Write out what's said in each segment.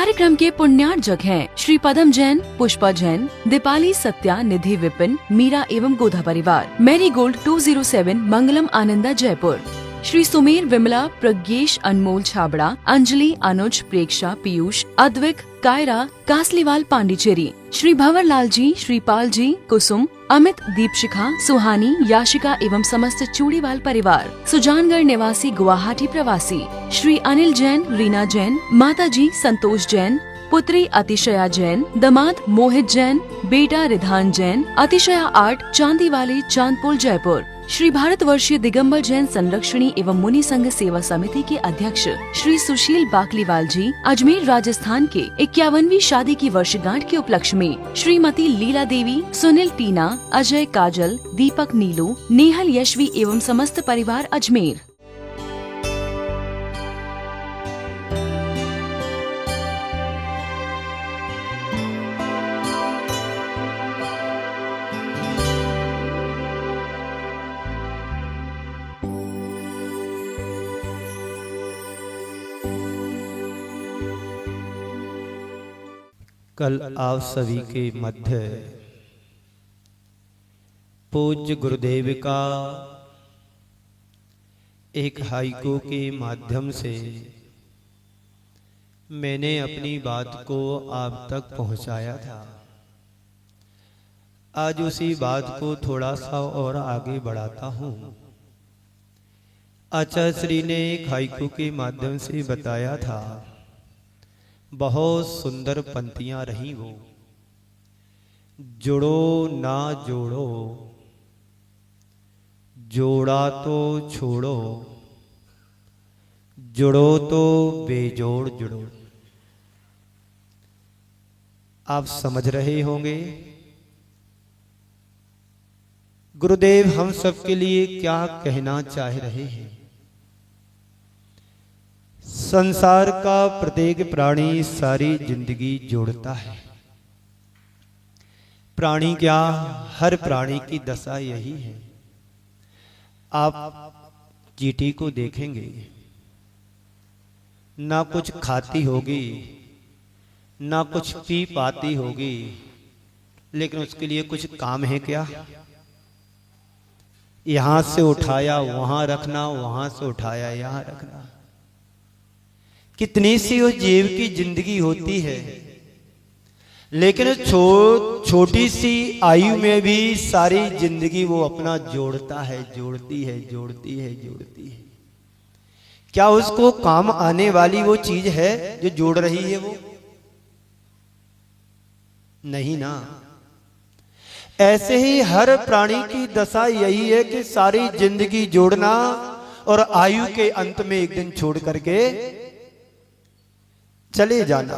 कार्यक्रम के पुण्यार्जक हैं श्री पदम जैन, पुष्पा जैन, दीपाली, सत्या, निधि, विपिन, मीरा एवं गोधा परिवार, मैरी गोल्ड 207, मंगलम, आनंदा, जयपुर। श्री सुमेर, विमला, प्रज्ञेश, अनमोल, छाबड़ा, अंजलि, अनुज, प्रेक्षा, पीयूष, अद्विक, कायरा, कासलीवाल, पांडिचेरी। श्री भंवर लाल जी, श्रीपाल जी, कुसुम, अमित, दीपशिखा, सुहानी, याशिका एवं समस्त चूड़ीवाल परिवार। सुजानगढ़ निवासी, गुवाहाटी प्रवासी श्री अनिल जैन, रीना जैन, माता जी संतोष जैन, पुत्री अतिशया जैन, दामाद मोहित जैन, बेटा रिधान जैन, अतिशया आर्ट, चांदीवाली, चांदपुर, जयपुर। श्री भारतवर्षीय दिगंबर जैन संरक्षणी एवं मुनि संघ सेवा समिति के अध्यक्ष श्री सुशील बाकलीवाल जी, अजमेर राजस्थान के 51वीं शादी की वर्षगांठ के उपलक्ष्य में श्रीमती लीला देवी, सुनील, टीना, अजय, काजल, दीपक, नीलू, नेहल, यशवी एवं समस्त परिवार, अजमेर। कल आप सभी के मध्य पूज्य गुरुदेव का एक हाइकू के माध्यम से मैंने अपनी बात को आप तक पहुंचाया था। आज उसी बात को थोड़ा सा और आगे बढ़ाता हूं। आचार्य श्री ने एक हाइकू के माध्यम से बताया था, बहुत सुंदर पंक्तियां रही वो। जुड़ो ना जोड़ो, जोड़ा तो छोड़ो, जुड़ो तो बेजोड़ जुड़ो। आप समझ रहे होंगे गुरुदेव हम सबके लिए क्या कहना चाह रहे हैं। संसार का प्रत्येक प्राणी सारी जिंदगी जोड़ता है। प्राणी क्या, हर प्राणी की दशा यही है। आप चींटी को देखेंगे, ना कुछ खाती होगी, ना कुछ पी पाती होगी, लेकिन उसके लिए कुछ काम है क्या? यहां से उठाया वहां रखना, वहां से उठाया यहां रखना। कितनी सी उस जीव की जिंदगी होती है, लेकिन छोटी सी आयु में भी सारी जिंदगी वो अपना जोड़ता है, जोड़ती है, जोड़ती है, जोड़ती है। क्या उसको काम आने वाली वो चीज है जो जोड़ रही है? वो नहीं ना। ऐसे ही हर प्राणी की दशा यही है कि सारी जिंदगी जोड़ना और आयु के अंत में एक दिन छोड़ करके चले जाना।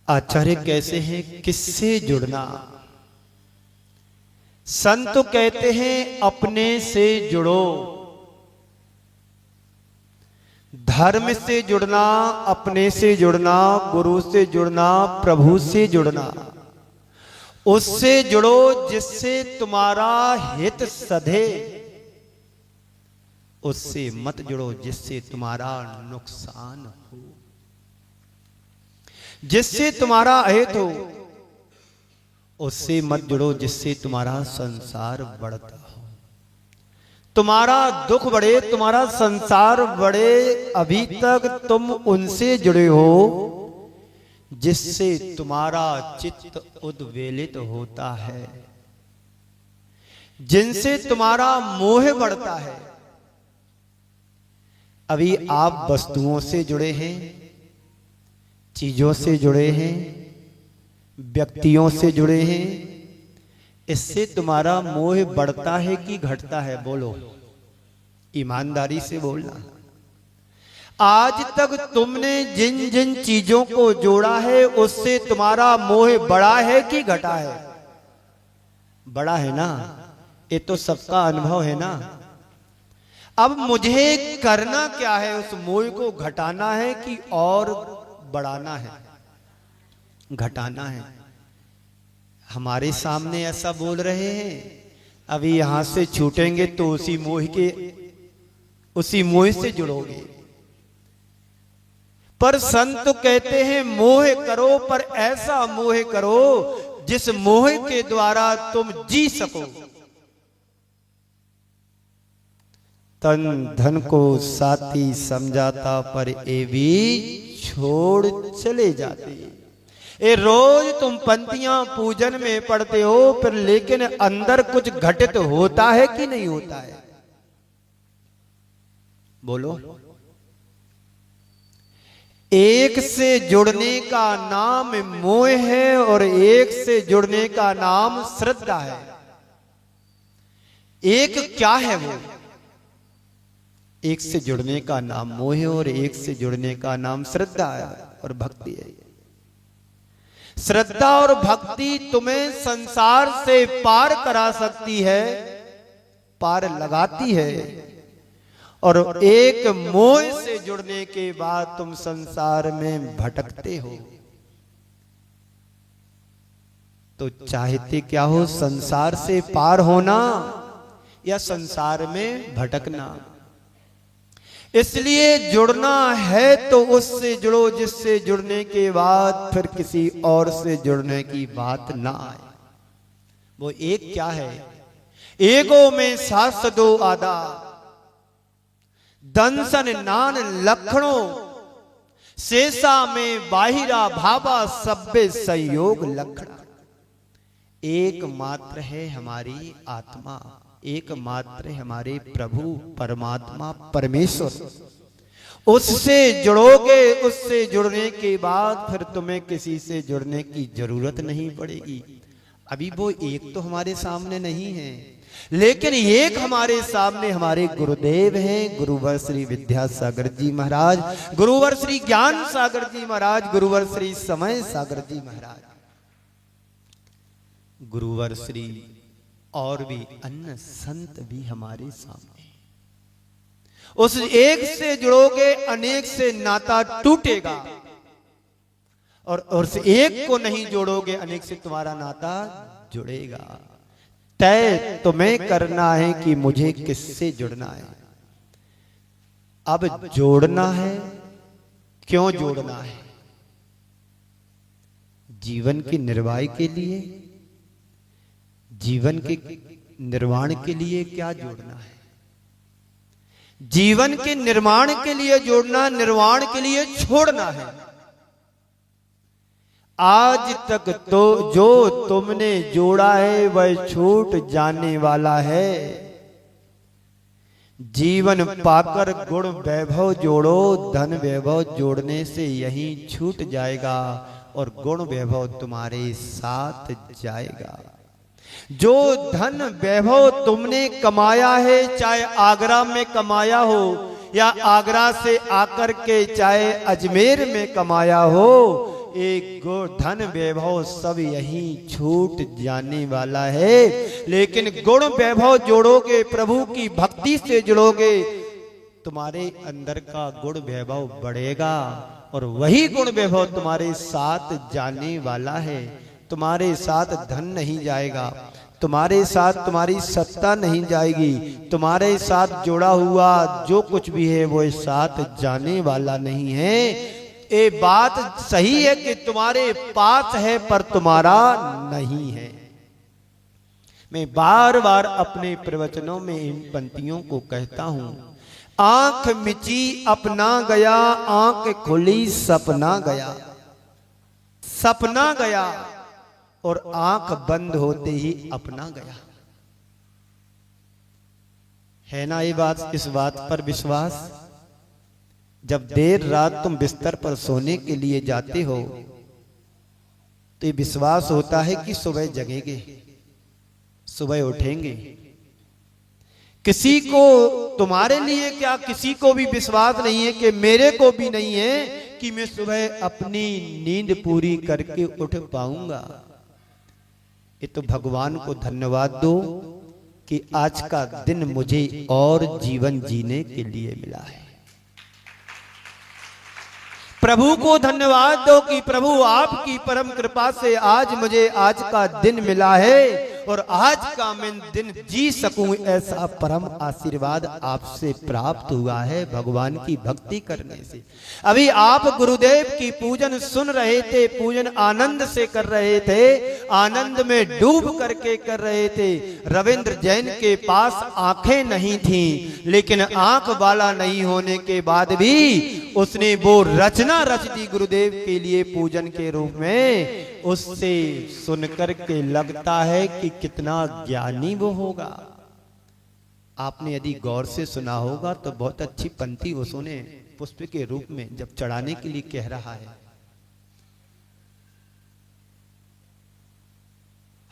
आचार्य कैसे हैं, किससे जुड़ना? संत कहते हैं अपने से जुड़ो। धर्म से जुड़ना, अपने से जुड़ना, गुरु से जुड़ना, प्रभु से जुड़ना। उससे जुड़ो जिससे तुम्हारा हित सधे, उससे मत जुड़ो जिससे तुम्हारा नुकसान हो। जिससे तुम्हारा अहित हो उससे मत जुड़ो जिससे तुम्हारा संसार बढ़ता हो। तुम्हारा दुख बढ़े, तुम्हारा संसार बढ़े, अभी तक तुम उनसे जुड़े हो जिससे तुम्हारा चित्त उद्वेलित होता है, जिनसे तुम्हारा मोह बढ़ता है। अभी आप वस्तुओं से जुड़े हैं, चीजों से जुड़े हैं, व्यक्तियों से जुड़े हैं। इससे तुम्हारा मोह बढ़ता है कि घटता है? बोलो, ईमानदारी से बोलना। आज तक तुमने जिन जिन चीजों को जोड़ा है उससे तुम्हारा मोह बढ़ा है कि घटा है? बड़ा है ना, ये तो सबका अनुभव है ना। अब मुझे करना क्या है? उस मोह को घटाना है कि और बढ़ाना है? घटाना है। हमारे सामने ऐसा बोल रहे हैं, अभी यहां से छूटेंगे तो उसी मोह से जुड़ोगे। पर संत कहते हैं मोह करो, पर ऐसा मोह करो जिस मोह के द्वारा तुम जी सको। तन धन को साथी समझाता, पर ये भी छोड़ चले जाते। ये रोज तुम पंक्तियां पूजन में पढ़ते हो, फिर लेकिन अंदर कुछ घटित होता है कि नहीं होता है? बोलो। एक से जुड़ने का नाम मोह है और एक से जुड़ने का नाम श्रद्धा है। एक क्या है वो? एक से जुड़ने का नाम मोह है और एक से जुड़ने का नाम श्रद्धा है और भक्ति है। श्रद्धा और भक्ति तुम्हें संसार से पार करा सकती है, पार लगाती है, और एक मोह से जुड़ने के बाद तुम संसार में भटकते हो। तो चाहते क्या हो? संसार से पार होना या संसार में भटकना। इसलिए जुड़ना है तो उससे जुड़ो जिससे जुड़ने के बाद फिर किसी और से जुड़ने की बात ना आए। वो एक क्या है? एगो में सास दो आदा, दंसन नान लखणों, शेषा में बाहिरा भावा सब्बे संयोग लखणा। एक मात्र है हमारी आत्मा, एक मात्र है हमारे प्रभु परमात्मा परमेश्वर। उससे जुड़ोगे, उससे जुड़ने के बाद फिर तुम्हें किसी से जुड़ने की जरूरत नहीं पड़ेगी। अभी वो एक तो हमारे सामने नहीं है, लेकिन एक हमारे सामने हमारे गुरुदेव हैं, गुरुवर श्री विद्यासागर जी महाराज, गुरुवर श्री ज्ञान सागर जी महाराज, गुरुवर श्री समय सागर जी महाराज, गुरुवर श्री और भी अन्य संत भी हमारे सामने। उस एक से जुड़ोगे अनेक से नाता टूटेगा, और उस एक को नहीं जोड़ोगे अनेक से तुम्हारा नाता जुड़ेगा। तय तुम्हें करना है कि मुझे किससे जुड़ना है। अब जोड़ना है, क्यों जोड़ना है? जीवन के निर्वाह के लिए, जीवन के निर्माण के लिए क्या जोड़ना है? जीवन के निर्माण के लिए जोड़ना, निर्वाण के लिए छोड़ना है। आज तक तो जो तुमने जोड़ा है वह छूट जाने वाला है। जीवन पाकर गुण वैभव जोड़ो, धन वैभव जोड़ने से यही छूट जाएगा और गुण वैभव तुम्हारे साथ जाएगा। जो धन वैभव तुमने कमाया है, चाहे आगरा में कमाया हो या आगरा से आकर के चाहे अजमेर में कमाया हो, एक धन वैभव सब यहीं छूट जाने वाला है। लेकिन गुण वैभव जोड़ोगे, प्रभु की भक्ति से जुड़ोगे, तुम्हारे अंदर का गुण वैभव बढ़ेगा और वही गुण वैभव तुम्हारे साथ जाने वाला है। तुम्हारे साथ धन नहीं जाएगा, तुम्हारे साथ तुम्हारी सत्ता नहीं जाएगी, तुम्हारे साथ जुड़ा हुआ जो कुछ भी है वो साथ जाने वाला नहीं है। ये बात सही है कि तुम्हारे पास है पर तुम्हारा नहीं है। मैं बार बार अपने प्रवचनों में इन पंक्तियों को कहता हूं। आंख मिची अपना गया, आंख खुली सपना गया, सपना गया और आंख बंद होते ही अपना गया। है ना ये बात? इस बात पर विश्वास? जब देर रात तुम बिस्तर पर सोने के लिए जाते हो तो ये विश्वास होता है कि सुबह जगेंगे, सुबह उठेंगे। किसी को, तुम्हारे लिए क्या, किसी को भी विश्वास नहीं है कि मेरे को भी नहीं है कि मैं सुबह अपनी नींद पूरी करके उठ पाऊंगा। ये तो भगवान को धन्यवाद दो कि आज का दिन मुझे और जीवन जीने के लिए मिला है। प्रभु को धन्यवाद दो कि प्रभु आपकी परम कृपा से आज मुझे आज का दिन मिला है और आज का मैं दिन जी सकूं, ऐसा परम आशीर्वाद आपसे प्राप्त हुआ है भगवान की भक्ति करने से। अभी आप गुरुदेव की पूजन सुन रहे थे, पूजन आनंद से कर रहे थे, आनंद में डूब करके कर रहे थे। रविंद्र जैन के पास आंखें नहीं थी, लेकिन आंख वाला नहीं होने के बाद भी उसने वो रचना रच दी गुरुदेव के लिए पूजन के रूप में। उससे सुनकर के लगता है कि कितना ज्ञानी वो होगा। आपने यदि गौर से सुना होगा तो बहुत अच्छी पंक्ति उसने पुष्प के रूप में जब चढ़ाने के लिए कह रहा है,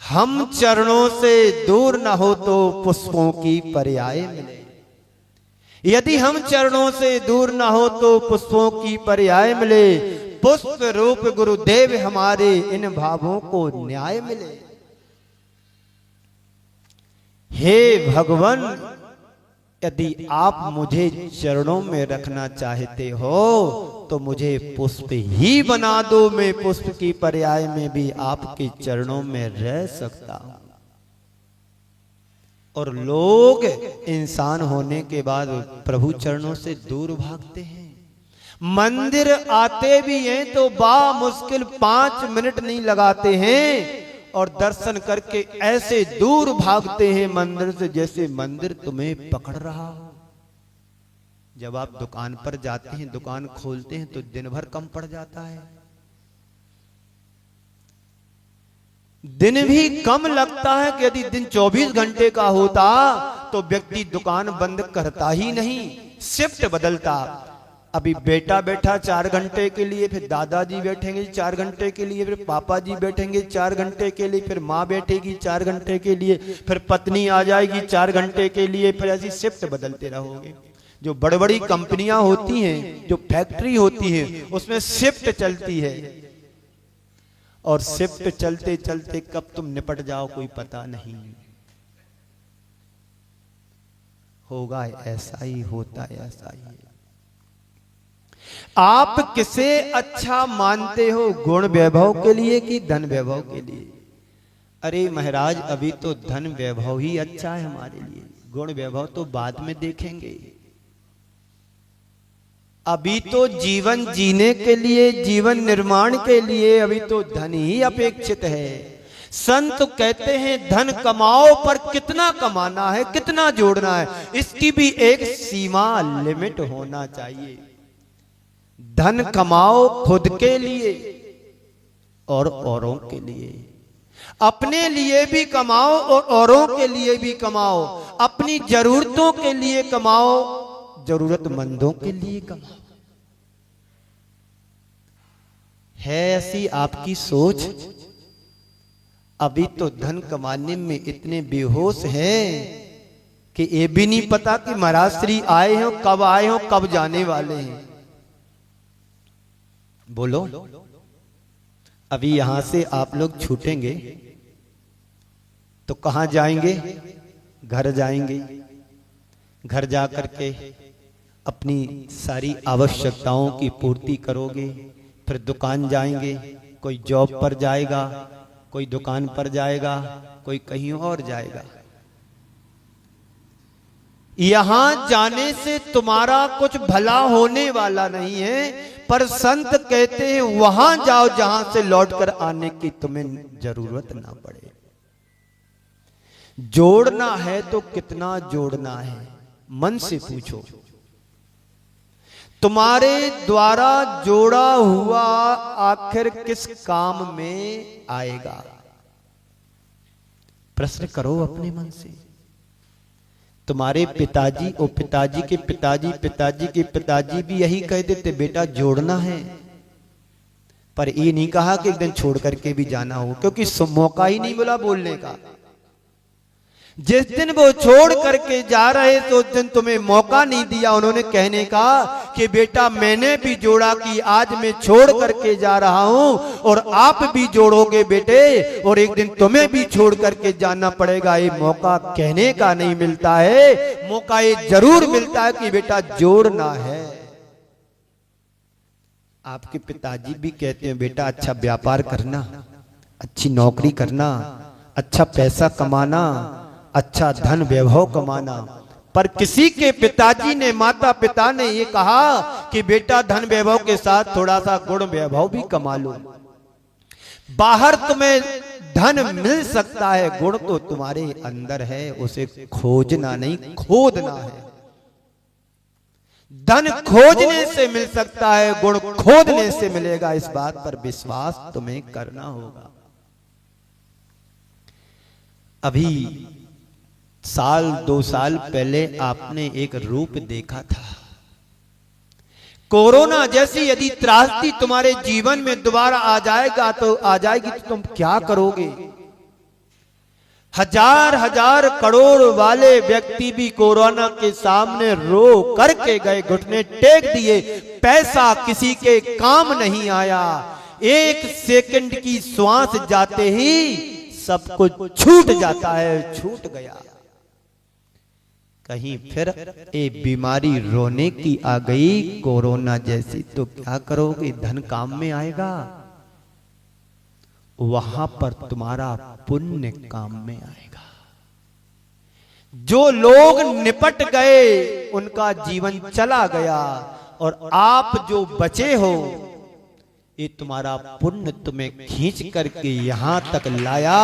हम चरणों से दूर न हो तो पुष्पों की पर्याय मिले। यदि हम चरणों से दूर न हो तो पुष्पों की पर्याय मिले। पुष्प रूप गुरुदेव हमारे इन भावों को न्याय मिले। हे भगवान, यदि आप मुझे चरणों में रखना चाहते हो तो मुझे पुष्प ही बना दो। मैं पुष्प की पर्याय में भी आपके चरणों में रह सकता हूं। और लोग इंसान होने के बाद प्रभु चरणों से दूर भागते हैं। मंदिर आते भी हैं तो मुश्किल 5 मिनट नहीं लगाते हैं, और दर्शन करके ऐसे दूर भागते हैं मंदिर से जैसे मंदिर तुम्हें पकड़ रहा हो। जब आप दुकान पर जाते हैं, दुकान खोलते हैं तो दिन भर कम पड़ जाता है, दिन भी कम लगता है कि यदि दिन 24 घंटे का होता तो व्यक्ति दुकान बंद करता ही नहीं, शिफ्ट बदलता। अभी बेटा बैठा 4 घंटे के लिए, फिर दादाजी बैठेंगे 4 घंटे के लिए, फिर पापा जी बैठेंगे 4 घंटे के लिए, फिर माँ बैठेगी 4 घंटे के लिए, फिर पत्नी आ जाएगी 4 घंटे के लिए, फिर ऐसी शिफ्ट बदलते रहोगे। जो बड़ी बड़ी कंपनियां होती हैं, जो फैक्ट्री होती है, उसमें शिफ्ट चलती है, और शिफ्ट चलते चलते कब तुम निपट जाओ कोई पता नहीं होगा। ऐसा ही होता है, ऐसा ही है। आप किसे अच्छा मानते हो, गुण वैभव के लिए कि धन वैभव के लिए? अरे महाराज, अभी तो धन वैभव ही अच्छा है हमारे लिए, गुण वैभव तो बाद में देखेंगे। अभी तो जीवन जीने के लिए, जीवन निर्माण के लिए अभी तो धन ही अपेक्षित है। संत कहते हैं धन कमाओ, पर कितना कमाना है, कितना जोड़ना है, इसकी भी एक सीमा, लिमिट होना चाहिए। धन कमाओ खुद के लिए और औरों के लिए, अपने लिए भी कमाओ और औरों के लिए भी कमाओ, अपनी जरूरतों के लिए कमाओ, जरूरतमंदों के लिए कमाओ। है ऐसी आपकी सोच? अभी तो धन कमाने में इतने बेहोश हैं कि ये भी नहीं पता कि महाराज श्री आए हो, कब आए हो, कब जाने वाले हैं। बोलो, अभी यहां से आप लोग छूटेंगे तो कहां जाएंगे? घर जाएंगे। घर जाकर के अपनी सारी आवश्यकताओं की पूर्ति करोगे, फिर दुकान जाएंगे, कोई जॉब पर जाएगा, कोई दुकान पर जाएगा, कोई कहीं और जाएगा। यहां जाने से तुम्हारा कुछ भला होने वाला नहीं है, पर संत कहते हैं वहां जाओ जहां से लौटकर आने की तुम्हें जरूरत ना पड़े। जोड़ना है तो कितना जोड़ना है, मन से पूछो। तुम्हारे द्वारा जोड़ा हुआ आखिर किस काम में आएगा? प्रश्न करो अपने मन से। तुम्हारे पिताजी और पिताजी के पिताजी, पिताजी के पिताजी भी यही कह देते, बेटा जोड़ना है, पर ये नहीं कहा कि एक दिन छोड़ करके भी जाना हो, क्योंकि मौका ही नहीं मिला बोलने का। जिस दिन वो छोड़ करके जा रहे तो उस दिन तुम्हें मौका नहीं दिया उन्होंने कहने का कि बेटा मैंने भी जोड़ा कि आज मैं छोड़ करके जा रहा हूं, और आप भी जोड़ोगे बेटे, और एक दिन तुम्हें भी छोड़ करके जाना पड़ेगा। ये मौका कहने का नहीं मिलता है, मौका ये जरूर मिलता है कि बेटा जोड़ना है। आपके पिताजी भी कहते हैं बेटा अच्छा व्यापार करना, अच्छी नौकरी करना, अच्छा पैसा कमाना, अच्छा धन वैभव कमाना, पर किसी के पिताजी ने, माता पिता ने ये कहा कि बेटा धन वैभव के साथ थोड़ा सा गुण वैभव भी कमा लो। बाहर तुम्हें धन मिल सकता है, गुण तो तुम्हारे अंदर है, उसे खोजना नहीं खोदना है। धन खोजने से मिल सकता है, गुण खोदने से मिलेगा, इस बात पर विश्वास तुम्हें करना होगा। अभी साल 2 साल पहले आपने एक रूप देखा था। कोरोना जैसी यदि त्रासदी तुम्हारे जीवन में दोबारा आ जाएगी तो तुम क्या करोगे? हजार करोड़ वाले व्यक्ति भी कोरोना के सामने रो करके गए, घुटने टेक दिए, पैसा किसी के काम नहीं आया। 1 सेकंड की श्वास जाते ही सब कुछ छूट जाता है, छूट गया। कहीं फिर एक बीमारी रोने की आ गई कोरोना जैसी, तो क्या करोगे? धन काम में आएगा, वहां पर तुम्हारा पुण्य काम में आएगा। जो लोग निपट गए उनका जीवन चला गया, और आप जो बचे हो, ये तुम्हारा पुण्य तुम्हें खींच करके यहां तक लाया।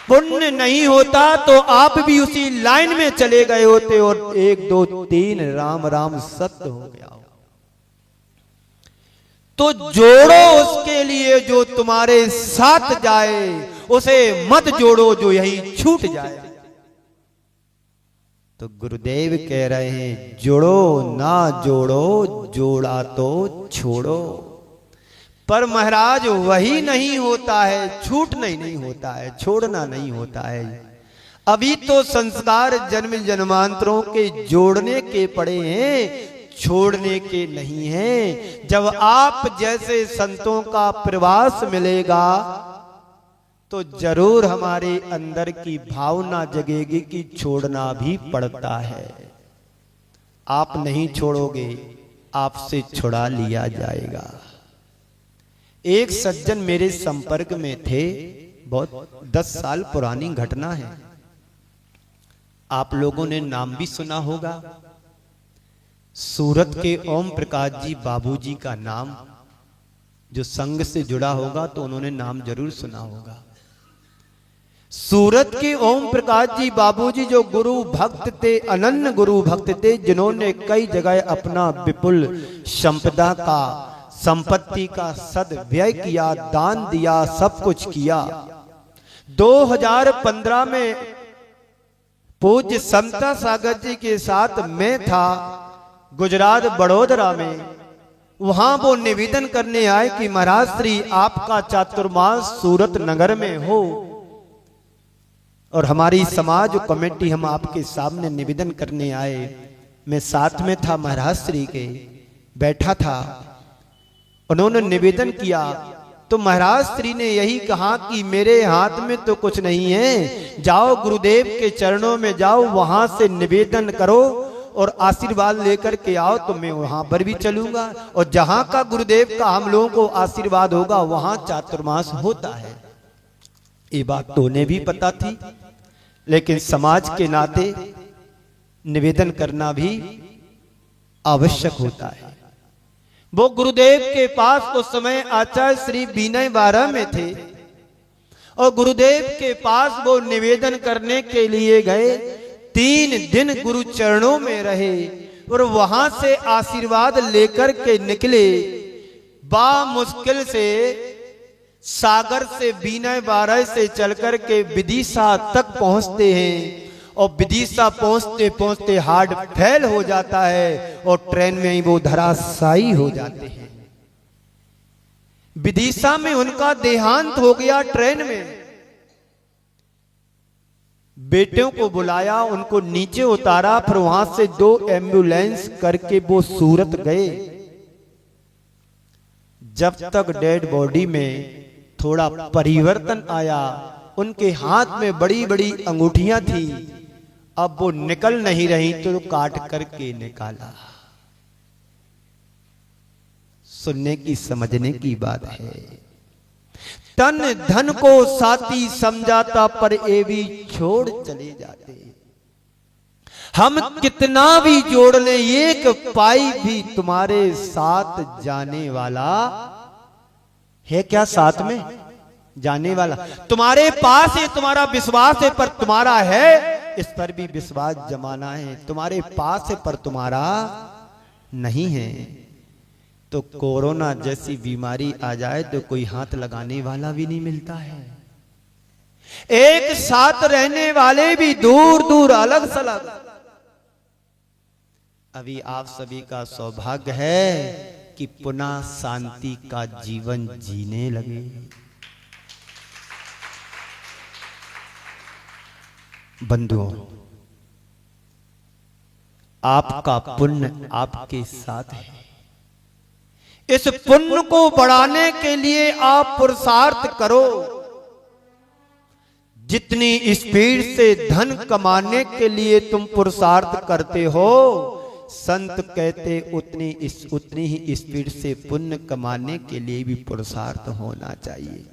पुण्य नहीं होता तो आप भी उसी लाइन में चले गए होते, और 1 2 3 राम राम सत्य हो गया। तो जोड़ो उसके लिए जो तुम्हारे साथ जाए, उसे मत जोड़ो जो यही छूट जाए। तो गुरुदेव कह रहे हैं, जोड़ो ना जोड़ो, जोड़ा तो छोड़ो। पर महाराज वही नहीं होता है, छूटना ही नहीं होता है, छोड़ना नहीं होता है। अभी तो संस्कार जन्म जन्मांतरों के जोड़ने के पड़े हैं, छोड़ने के नहीं हैं। जब आप जैसे संतों का प्रवास मिलेगा तो जरूर हमारे अंदर की भावना जगेगी कि छोड़ना भी पड़ता है। आप नहीं छोड़ोगे, आपसे छुड़ा लिया जाएगा। एक सज्जन मेरे संपर्क में थे, बहुत 10 साल पुरानी घटना है, आप लोगों ने नाम भी सुना होगा। सूरत के ओम प्रकाश जी बाबूजी का नाम, जो संघ से जुड़ा होगा तो उन्होंने नाम जरूर सुना होगा। सूरत के ओम प्रकाश जी बाबूजी जो गुरु भक्त थे, अनन्य गुरु भक्त थे, जिन्होंने कई जगह अपना विपुल संपदा का, संपत्ति का सदव्यय किया, दान दिया, सब कुछ किया। 2015 में पूज्य समता सागर जी के साथ मैं था गुजरात बड़ोदरा में। वहां वो निवेदन करने आए कि महाराज श्री आपका चातुर्मास सूरत नगर में हो, और हमारी समाज कमेटी हम आपके सामने निवेदन करने आए। मैं साथ में था, महाराज श्री के बैठा था। उन्होंने निवेदन किया तो महाराज श्री ने यही कहा कि मेरे हाथ में तो कुछ नहीं है, जाओ गुरुदेव के चरणों में जाओ, वहां से निवेदन करो और आशीर्वाद लेकर के आओ, तो मैं वहां पर भी चलूंगा, और जहां का गुरुदेव का हम लोगों को आशीर्वाद होगा वहां चातुर्मास होता है। ये बात तो उन्हें भी पता थी, लेकिन समाज के नाते निवेदन करना भी आवश्यक होता है। वो गुरुदेव के पास उस समय आचार्य श्री विनय बारह में थे, और गुरुदेव के पास वो निवेदन करने के लिए गए। 3 दिन गुरु चरणों में रहे और वहां से आशीर्वाद लेकर के निकले। बा मुश्किल से सागर से विनय बारह से चलकर के विदिशा तक पहुंचते हैं, और विदिशा पहुंचते पहुंचते हार्ट फेल हो जाता है और ट्रेन में ही वो धराशायी हो जाते हैं। विदिशा में उनका देहांत हो गया ट्रेन में। बेटियों को बुलाया, उनको नीचे उतारा, फिर वहां से 2 एम्बुलेंस करके वो सूरत गए। जब तक डेड बॉडी में थोड़ा परिवर्तन आया, उनके हाथ में बड़ी बड़ी अंगूठियां थी, अब वो निकल नहीं रही तो काट करके निकाला। सुनने की समझने की बात है। तन धन को साथी समझाता पर ये भी छोड़ चले जाते। हम कितना भी जोड़ लें एक पाई भी तुम्हारे साथ जाने वाला है क्या? साथ में जाने वाला तुम्हारे पास है, तुम्हारा विश्वास है पर तुम्हारा है, इस पर भी विश्वास जमाना है। तुम्हारे पास है पर तुम्हारा नहीं है। तो कोरोना जैसी बीमारी आ जाए तो कोई हाथ लगाने वाला भी नहीं मिलता है। एक साथ रहने वाले भी दूर दूर अलग सलग। अभी आप सभी का सौभाग्य है कि पुनः शांति का जीवन जीने लगे। बंधुओं, आपका पुण्य आपके साथ है। इस पुण्य को बढ़ाने के लिए आप पुरुषार्थ करो। जितनी स्पीड से धन कमाने के लिए तुम पुरुषार्थ करते हो, संत कहते उतनी ही स्पीड से पुण्य कमाने के लिए भी पुरुषार्थ होना चाहिए।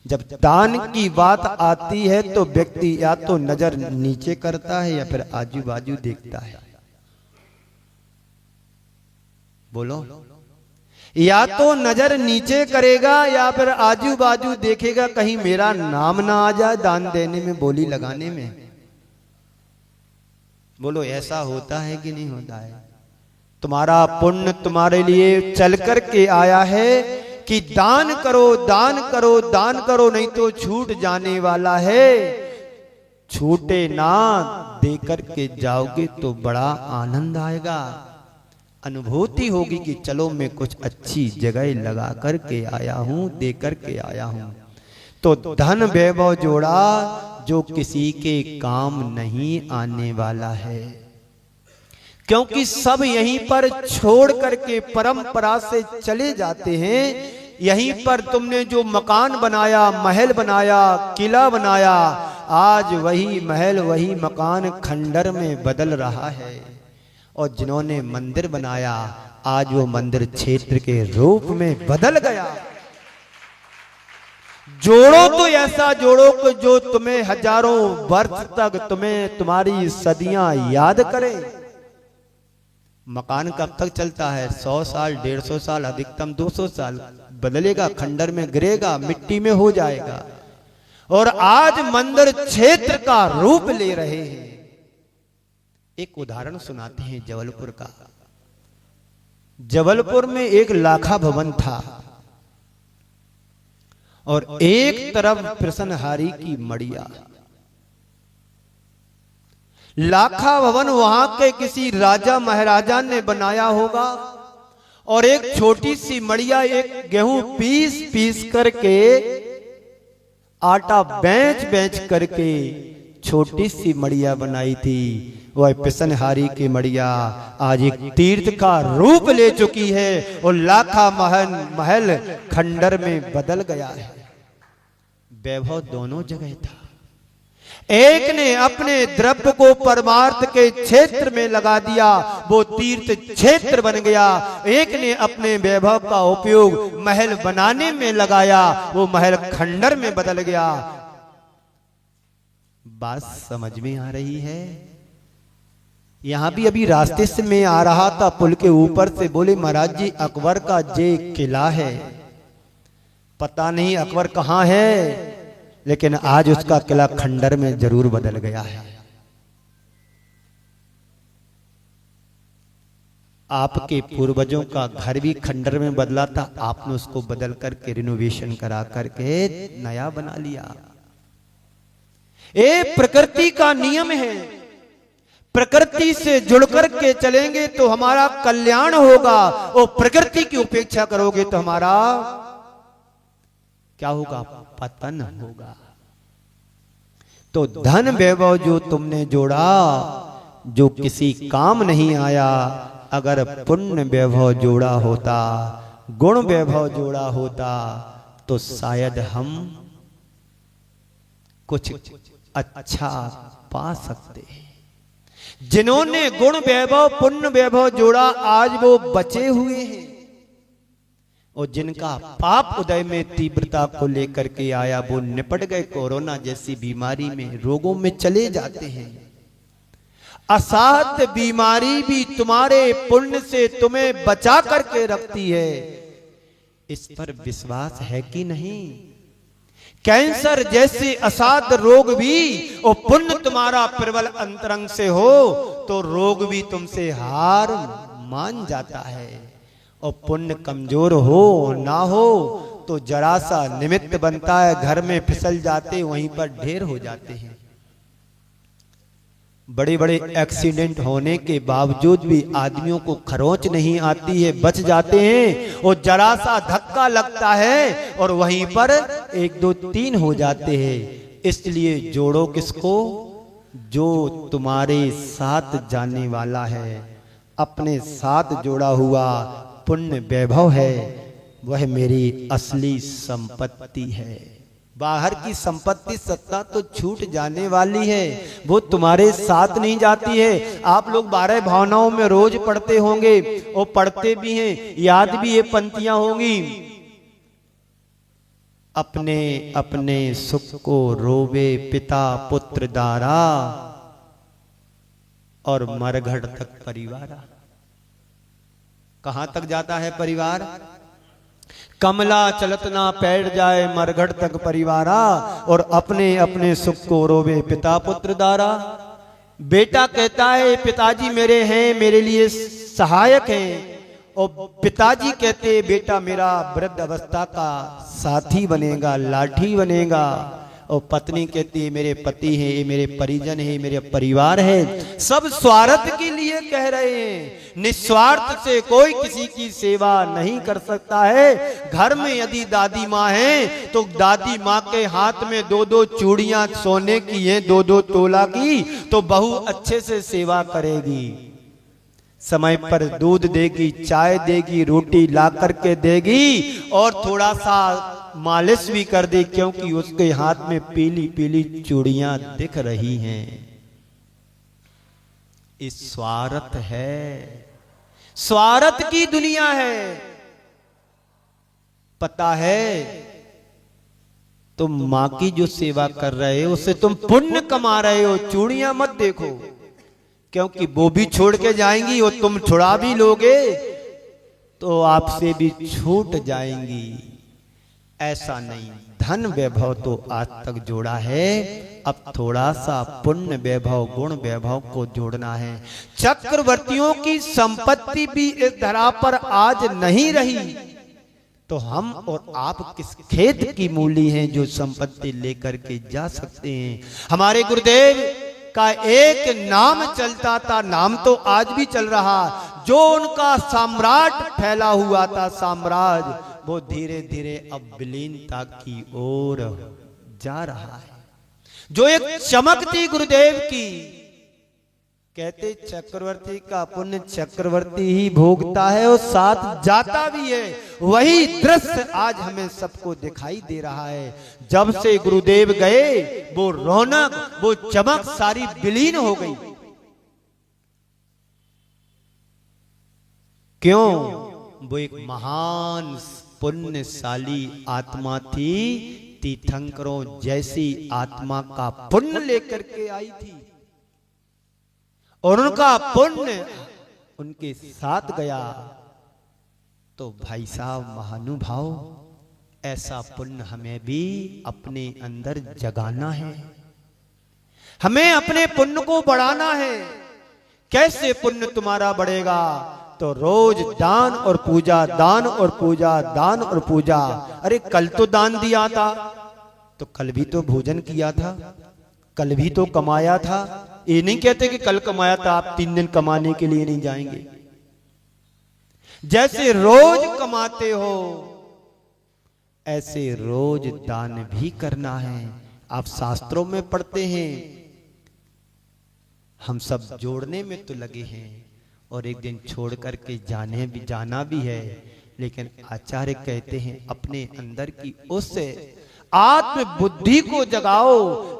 जब दान की बात आती है तो व्यक्ति या तो नजर नीचे करता है या फिर आजू बाजू देखता है। बोलो, या तो नजर नीचे करेगा या फिर आजू बाजू देखेगा कहीं मेरा नाम ना आ जाए दान देने में, बोली लगाने में। बोलो, ऐसा होता है कि नहीं होता है? तुम्हारा पुण्य तुम्हारे लिए चल कर के आया है कि दान करो, दान करो, दान करो, नहीं तो छूट जाने वाला है। छूटे ना, दे कर के जाओगे तो बड़ा आनंद आएगा, अनुभूति होगी कि चलो मैं कुछ अच्छी जगह लगा कर के आया हूं, दे कर के आया हूं। तो धन वैभव जोड़ा जो किसी के काम नहीं आने वाला है, क्योंकि सब यहीं पर छोड़ करके परंपरा से चले जाते हैं। यहीं पर तुमने जो मकान बनाया, महल बनाया, किला बनाया, आज वही महल वही मकान खंडर में बदल रहा है। और जिन्होंने मंदिर बनाया, आज वो मंदिर क्षेत्र के रूप में बदल गया। जोड़ो तो ऐसा जोड़ो कि जो तुम्हें हजारों वर्ष तक तुम्हें तुम्हारी सदियां याद करे। मकान कब तक चलता है? 100 साल, 150 साल, अधिकतम 200 साल। बदलेगा, खंडर में गिरेगा, मिट्टी में हो जाएगा। और आज मंदिर क्षेत्र का रूप ले रहे हैं। एक उदाहरण सुनाते हैं जबलपुर का। जबलपुर में एक लाखा भवन था और एक तरफ प्रसन्नहारी की मड़िया। लाखा भवन वहां के किसी राजा महाराजा ने बनाया होगा और एक छोटी सी मड़िया, एक गेहूं पीस पीस करके, आटा बेच बेच करके छोटी सी मड़िया बनाई थी। वह पिसनहारी की मड़िया आज एक तीर्थ का रूप ले चुकी है और लाखा महल खंडर में बदल गया है। वैभव दोनों जगह था। एक ने अपने द्रव्य को परमार्थ के क्षेत्र में लगा दिया, वो तीर्थ क्षेत्र बन गया। एक ने अपने वैभव का उपयोग महल बनाने में लगाया, वो महल खंडर में बदल गया। बात समझ में आ रही है? यहां भी अभी रास्ते से मैं आ रहा था, पुल के ऊपर से बोले महाराज जी अकबर का जे किला है। पता नहीं अकबर कहां है, लेकिन आज उसका किला खंडर में जरूर बदल गया है। आपके पूर्वजों का घर भी खंडर में बदला था, आपने उसको बदल करके रिनोवेशन करा करके नया बना लिया। ये प्रकृति का नियम है। प्रकृति से जुड़ करके चलेंगे तो हमारा कल्याण होगा, और प्रकृति की उपेक्षा करोगे तो हमारा क्या होगा? पतन होगा। तो धन वैभव जो तुमने जोड़ा, जो किसी काम नहीं आया, अगर पुण्य वैभव जोड़ा होता, गुण वैभव जोड़ा होता, तो शायद हम कुछ अच्छा पा सकते हैं। जिन्होंने गुण वैभव पुण्य वैभव जोड़ा, आज वो बचे हुए हैं। और जिनका पाप उदय में तीव्रता को लेकर के आया वो निपट गए कोरोना जैसी बीमारी में, रोगों में चले जाते हैं। असाध्य बीमारी भी तुम्हारे पुण्य से तुम्हें बचा करके रखती है, इस पर विश्वास है कि नहीं? कैंसर जैसे असाध्य रोग भी और पुण्य तुम्हारा प्रबल अंतरंग से हो तो रोग भी तुमसे हार मान जाता है। और पुण्य कमजोर हो ना हो तो जरा सा निमित्त बनता है, घर में फिसल जाते वहीं पर ढेर हो जाते हैं। बड़े बड़े एक्सीडेंट होने के बावजूद भी आदमियों को खरोंच नहीं आती है, बच जाते हैं। और जरा सा धक्का लगता है और वहीं पर 1 2 3 हो जाते हैं। इसलिए जोड़ो किसको? जो तुम्हारे साथ जाने वाला है, अपने साथ जोड़ा हुआ पुण्य वैभव है, वह मेरी असली संपत्ति है। बाहर की संपत्ति सत्ता तो छूट जाने वाली है, वो तुम्हारे साथ नहीं जाती है। आप लोग 12 भावनाओं में रोज पढ़ते होंगे और पढ़ते भी हैं, याद भी ये पंक्तियां होंगी। अपने अपने सुख को रोवे पिता पुत्र दारा और मरघट तक परिवारा। कहां तक जाता है परिवार? कमला चलत ना पैर जाए मरघट तक परिवारा, और अपने अपने सुख को रोवे पिता पुत्र दारा। बेटा कहता है पिताजी मेरे हैं, मेरे लिए सहायक हैं, और पिताजी कहते बेटा मेरा वृद्ध अवस्था का साथी बनेगा, लाठी बनेगा। और पत्नी कहती है मेरे पति हैं, ये मेरे परिजन हैं, मेरे परिवार है। सब स्वार्थ के लिए कह रहे हैं, निस्वार्थ से कोई किसी की सेवा नहीं कर सकता है। घर में यदि दादी माँ है तो दादी माँ के हाथ में 2-2 चूड़ियां सोने की हैं, 2-2 तोला की, तो बहू अच्छे से सेवा करेगी, समय पर दूध देगी, चाय देगी, रोटी ला करके देगी, और थोड़ा सा मालिश भी कर दे, क्योंकि उसके हाथ में पीली पीली चूड़ियां दिख रही हैं। इस स्वार्थ है, स्वार्थ की दुनिया है। पता है तुम मां की जो सेवा कर रहे हो उससे तुम पुण्य कमा रहे हो। चूड़ियां मत देखो, क्योंकि वो भी छोड़ के जाएंगी और तुम छुड़ा भी लोगे तो आपसे भी छूट जाएंगी। ऐसा नहीं, धन वैभव तो आज तक जोड़ा है, अब थोड़ा सा पुण्य वैभव गुण वैभव को जोड़ना है। चक्रवर्तियों की संपत्ति भी इस धरा पर आज नहीं रही, तो हम और आप किस खेत की मूली हैं जो संपत्ति लेकर के जा सकते हैं। हमारे गुरुदेव का एक नाम चलता था, नाम तो आज भी चल रहा, जो उनका सम्राट फैला हुआ था साम्राज्य, वो धीरे धीरे अब विलीनता की ओर जा रहा है। जो एक चमक थी गुरुदेव की, कहते चक्रवर्ती का पुण्य चक्रवर्ती ही भोगता है और साथ जाता भी है। वही दृश्य आज हमें सबको दिखाई दे रहा है। जब से गुरुदेव गए वो रौनक, वो चमक सारी विलीन हो गई। क्यों? वो एक महान पुण्यशाली आत्मा थी, तीर्थंकरों जैसी आत्मा का पुण्य लेकर के आई थी, और उनका पुण्य उनके साथ गया। तो भाई साहब महानुभाव, ऐसा पुण्य हमें भी अपने अंदर जगाना है, हमें अपने पुण्य को बढ़ाना है। कैसे पुण्य तुम्हारा बढ़ेगा? तो रोज दान और पूजा, दान और पूजा, दान और पूजा। अरे कल तो दान दिया था, तो कल भी तो भोजन किया था, कल भी तो कमाया था। ये नहीं कहते कि कल कमाया था आप 3 दिन कमाने के लिए नहीं जाएंगे। जैसे रोज कमाते हो ऐसे रोज दान भी करना है। आप शास्त्रों में पढ़ते हैं, हम सब जोड़ने में तो लगे हैं और एक दिन छोड़ करके जाना भी है, लेकिन आचार्य कहते हैं अपने अंदर की उस आत्म बुद्धि को जगाओ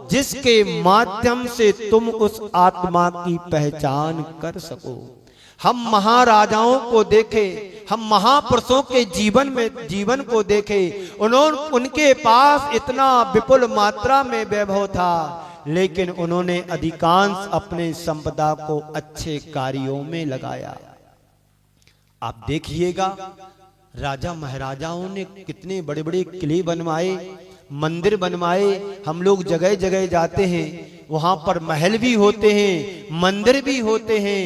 जिसके माध्यम से तुम उस आत्मा की पहचान कर सको। हम महाराजाओं को देखें, हम महापुरुषों के जीवन को देखें। उनके पास इतना विपुल मात्रा में वैभव था, लेकिन उन्होंने अधिकांश अपने संपदा को अच्छे कार्यों में लगाया। आप देखिएगा, राजा महाराजाओं ने कितने बड़े बड़े किले बनवाए, मंदिर बनवाए। हम लोग जगह जगह जाते हैं, वहां पर महल भी होते हैं, मंदिर भी होते हैं,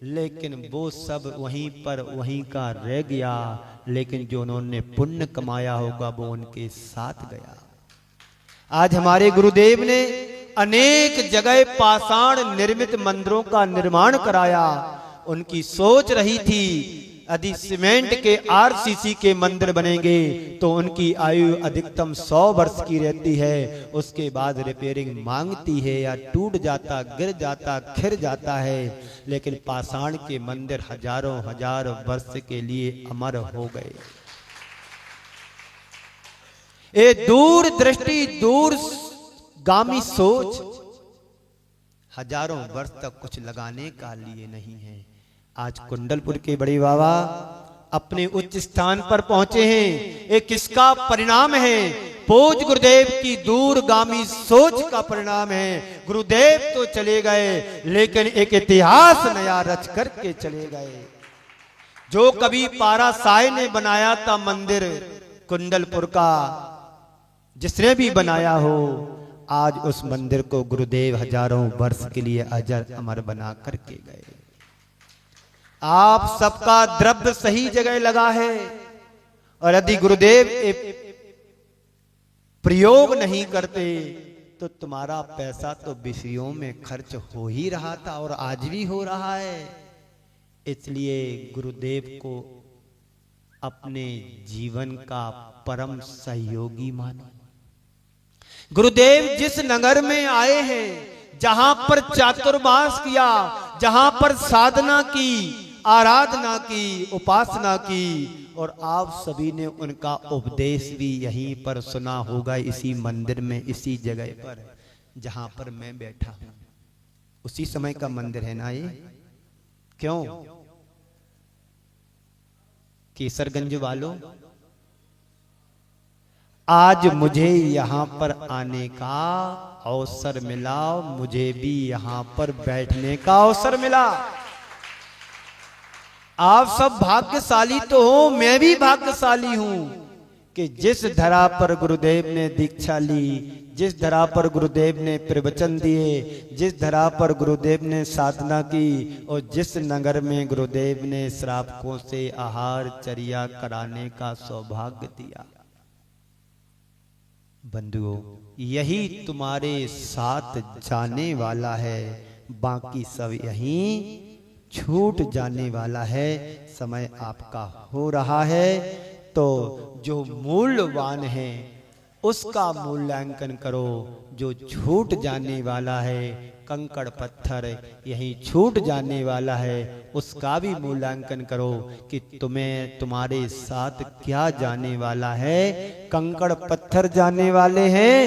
लेकिन वो सब वहीं का रह गया। लेकिन जो उन्होंने पुण्य कमाया होगा वो उनके साथ गया। आज हमारे गुरुदेव ने अनेक जगह पाषाण निर्मित मंदिरों का निर्माण कराया। उनकी सोच रही थी यदि सीमेंट के आरसीसी के मंदिर बनेंगे तो उनकी आयु अधिकतम 100 वर्ष की रहती है। उसके बाद रिपेयरिंग मांगती है, या टूट जाता, गिर जाता, खिर जाता है। लेकिन पाषाण के मंदिर हजारों हजार वर्ष के लिए अमर हो गए। ये दूर दृष्टि, दूरगामी सोच हजारों वर्ष तक कुछ लगाने का लिए नहीं है। आज कुंडलपुर के बड़े बाबा अपने उच्च स्थान पर पहुंचे हैं। ये किसका परिणाम है? पूज्य गुरुदेव की दूरगामी सोच का परिणाम है। गुरुदेव तो चले गए, लेकिन एक इतिहास नया रच करके चले गए। जो कभी पारा साय ने बनाया था मंदिर कुंडलपुर का, जिसने भी बनाया हो, आज उस मंदिर को गुरुदेव हजारों वर्ष के लिए अजर अमर बना करके गए। आप सबका द्रव्य सही जगह लगा है, और यदि गुरुदेव प्रयोग नहीं करते तो तुम्हारा पैसा तो विषयों में खर्च हो ही रहा था और आज भी हो रहा है। इसलिए गुरुदेव को अपने जीवन का परम सहयोगी मानो। गुरुदेव जिस नगर में आए हैं, जहां पर चातुर्मास किया, जहां पर साधना की, आराधना की, उपासना की, और आप सभी ने उनका उपदेश भी यहीं पर सुना होगा, इसी मंदिर में, इसी जगह पर जहां पर मैं बैठा हूं। उसी समय का मंदिर है ना ये? क्यों? केसरगंज वालों, आज मुझे यहां पर आने का अवसर मिला, मुझे भी यहां पर बैठने का अवसर मिला। आप सब भाग्यशाली तो हो, मैं भी भाग्यशाली हूं कि जिस धरा पर गुरुदेव ने दीक्षा ली, जिस धरा पर गुरुदेव ने प्रवचन दिए, जिस धरा पर गुरुदेव ने साधना की, और जिस नगर में गुरुदेव ने श्रावकों से आहार चर्या कराने का सौभाग्य दिया। बंधुओं, यही तुम्हारे साथ जाने वाला है, बाकी सब यहीं छूट जाने वाला है। समय आपका हो रहा है, तो जो मूल्यवान है उसका मूल्यांकन करो। जो छूट जाने वाला है, कंकड़ पत्थर यही छूट जाने वाला है, उसका भी मूल्यांकन करो कि तुम्हारे साथ क्या जाने वाला है। कंकड़ पत्थर जाने वाले हैं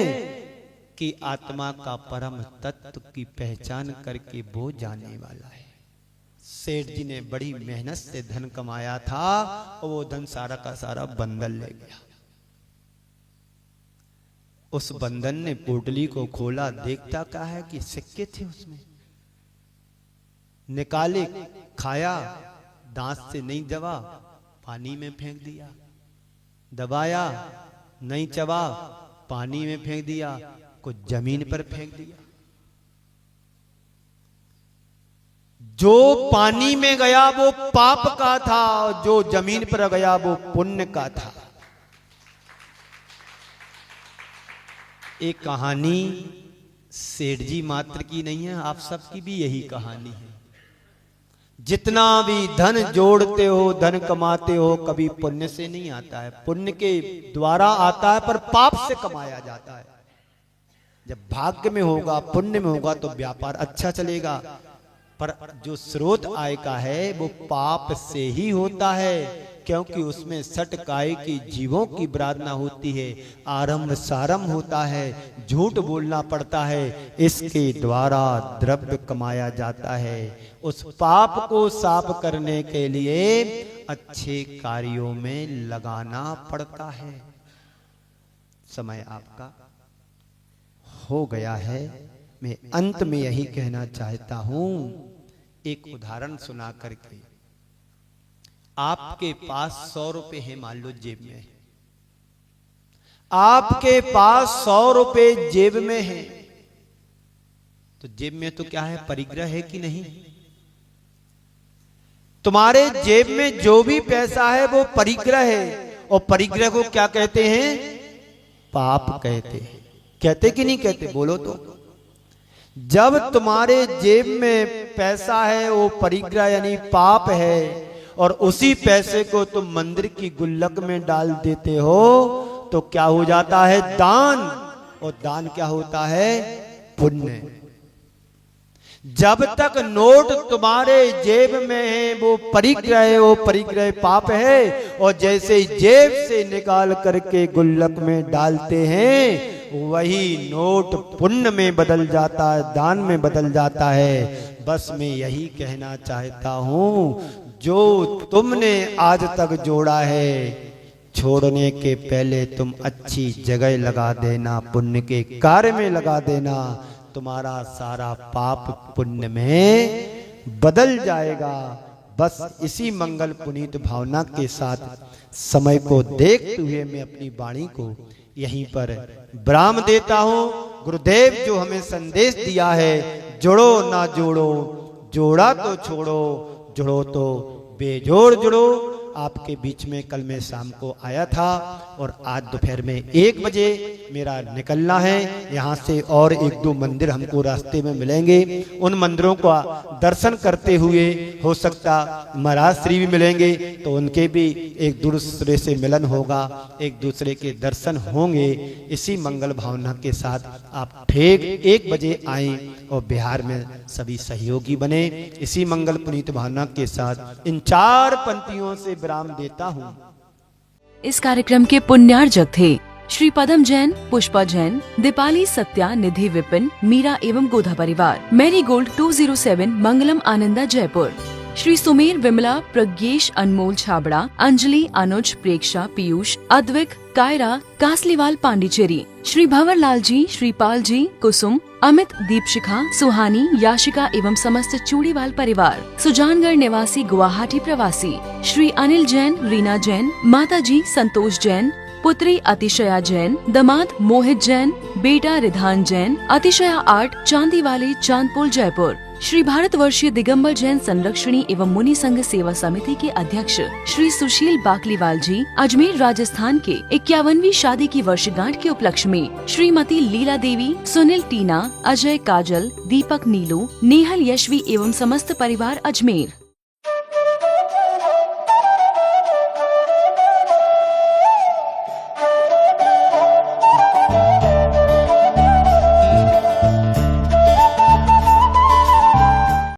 कि आत्मा का परम तत्व की पहचान करके वो जाने वाला है। सेठ जी ने बड़ी मेहनत से धन कमाया था, और वो धन सारा का सारा बंधन ले गया। उस बंधन ने पोटली को खोला, देखता क्या है कि सिक्के थे उसमें। निकाले, खाया, दांत से नहीं दबा, पानी में फेंक दिया। दबाया, नहीं चबा, पानी में फेंक दिया, कुछ जमीन पर फेंक दिया। जो पानी में गया वो पाप का था, जो जमीन पर गया वो पुण्य का था। एक कहानी सेठ जी मात्र की नहीं है, आप सबकी भी यही कहानी है। जितना भी धन जोड़ते हो, धन कमाते हो, कभी पुण्य से नहीं आता है। पुण्य के द्वारा आता है, पर पाप से कमाया जाता है। जब भाग्य में होगा, पुण्य में होगा तो व्यापार अच्छा चलेगा, पर जो स्रोत आय का है वो पाप से ही होता है। क्योंकि उसमें सट काय की जीवों की प्रार्थना होती है, आरंभ सारंभ होता है, झूठ बोलना पड़ता है, इसके द्वारा द्रव्य कमाया जाता है। उस पाप को साफ करने के लिए अच्छे कार्यों में लगाना पड़ता है। समय आपका हो गया है। मैं अंत में यही कहना चाहता हूं, एक उदाहरण सुना करके। आपके पास 100 रुपए हैं, मान लो जेब में, आपके पास 100 रुपए जेब में है, तो जेब में तो क्या है, परिग्रह है कि नहीं? तुम्हारे जेब में जो भी पैसा है वो परिग्रह है, और परिग्रह को क्या कहते हैं? पाप कहते हैं। कहते कि नहीं कहते? बोलो तो। जब तुम्हारे जेब में पैसा है वो परिग्रह यानी पाप है, और उसी पैसे को तुम मंदिर की गुल्लक में डाल देते हो तो क्या हो जाता है? दान। और दान क्या होता है? पुण्य। जब तक नोट तुम्हारे जेब में है वो परिग्रह है, वो परिग्रह पाप है, और जैसे ही जेब से निकाल करके गुल्लक में डालते हैं वही नोट पुण्य में बदल जाता है, दान में बदल जाता है। बस मैं यही कहना चाहता हूं, जो तुमने आज तक जोड़ा है छोड़ने के पहले तुम अच्छी जगह लगा देना, पुण्य के कार्य में लगा देना, तुम्हारा सारा पाप पुण्य में बदल जाएगा। बस इसी मंगल पुनीत भावना के साथ समय को देखते हुए मैं अपनी वाणी को यहीं पर विराम देता हूं। गुरुदेव जो हमें संदेश दिया है, जोड़ो ना जोड़ो, जोड़ा तो छोड़ो, जुड़ो तो बेजोड़ जुड़ो। आपके बीच में कल मैं शाम को आया था, और आज दोपहर में 1 बजे मेरा निकलना है यहाँ से, और 1-2 मंदिर हमको रास्ते में मिलेंगे। उन मंदिरों का दर्शन करते हुए हो सकता महाराज श्री भी मिलेंगे, तो उनके भी एक दूसरे से मिलन होगा, एक दूसरे के दर्शन होंगे। इसी मंगल भावना के साथ आप ठीक 1 बजे आए और बिहार में सभी सहयोगी बने। इसी मंगल पुनीत भावना के साथ इन 4 पंक्तियों से विराम देता हूँ। इस कार्यक्रम के पुण्यार्जक थे श्री पदम जैन, पुष्पा जैन, दीपाली सत्या, निधि विपिन, मीरा एवं गोधा परिवार। मैरी गोल्ड 207 मंगलम आनंदा जयपुर। श्री सुमेर, विमला, प्रज्ञेश, अनमोल छाबड़ा, अंजलि, अनुज, प्रेक्षा, पीयूष, अद्विक, कायरा, कासलीवाल, पांडिचेरी। श्री भंवरलाल जी, श्रीपाल जी, कुसुम, अमित, दीपशिखा, सुहानी, याशिका एवं समस्त चूड़ीवाल परिवार। सुजानगढ़ निवासी, गुवाहाटी प्रवासी। श्री अनिल जैन, रीना जैन, माता जी संतोष जैन, पुत्री अतिशया जैन, दामाद मोहित जैन, बेटा रिधान जैन, अतिशया आर्ट, चांदी वाले, चांदपुर, जयपुर। श्री भारतवर्षीय दिगंबर जैन संरक्षणी एवं मुनि संघ सेवा समिति के अध्यक्ष श्री सुशील बाकलीवाल जी, अजमेर राजस्थान के 51वीं शादी की वर्षगांठ के उपलक्ष्य में श्रीमती लीला देवी, सुनील, टीना, अजय, काजल, दीपक, नीलू, नेहल, यशवी एवं समस्त परिवार अजमेर।